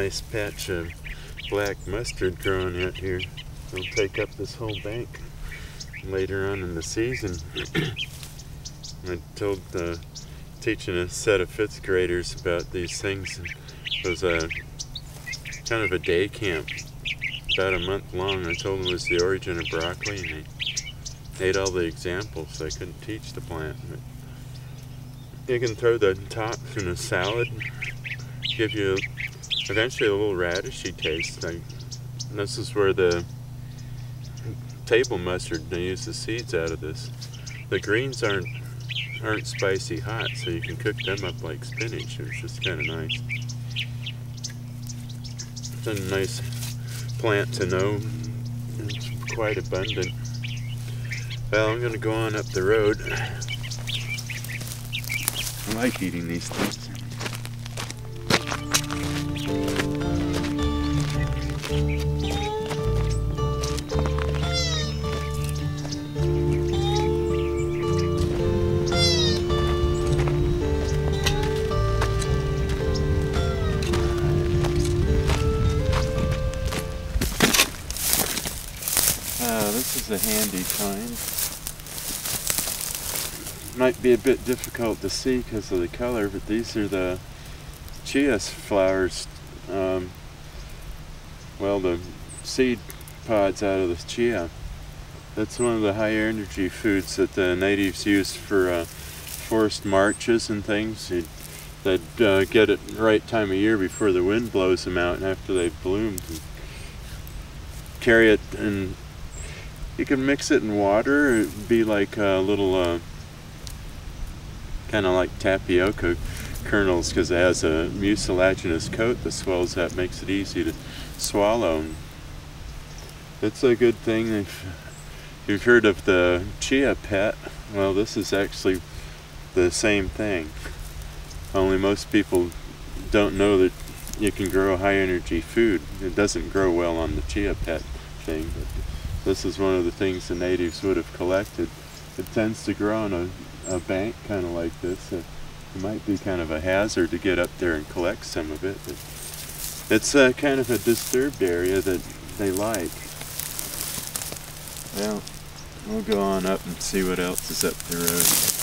nice patch of black mustard growing out here. It'll take up this whole bank later on in the season. I told teaching a set of 5th graders about these things. It was a kind of a day camp, about a month long. I told them it was the origin of broccoli, and they ate all the examples, so I couldn't teach the plant. But you can throw the tops in a salad, give you eventually a little radishy taste. This is where the table mustard, they use the seeds out of this. The greens aren't spicy hot, so you can cook them up like spinach. It's just kind of nice. It's a nice plant to know. It's quite abundant. Well, I'm going to go on up the road. I like eating these things. This is a handy kind. Might be a bit difficult to see because of the color, but these are the chia flowers. Well, the seed pods out of the chia. That's one of the higher energy foods that the natives use for forest marches and things. They'd get it right time of year before the wind blows them out and after they've bloomed. And carry it, and you can mix it in water. It'd be like a little, kind of like tapioca kernels, because it has a mucilaginous coat that swells up, makes it easy to swallow. It's a good thing. If you've heard of the chia pet, well, this is actually the same thing. Only most people don't know that you can grow high energy food. It doesn't grow well on the chia pet thing, but this is one of the things the natives would have collected. It tends to grow on a bank kind of like this. It might be kind of a hazard to get up there and collect some of it, but it's kind of a disturbed area that they like. Well, we'll go on up and see what else is up the road.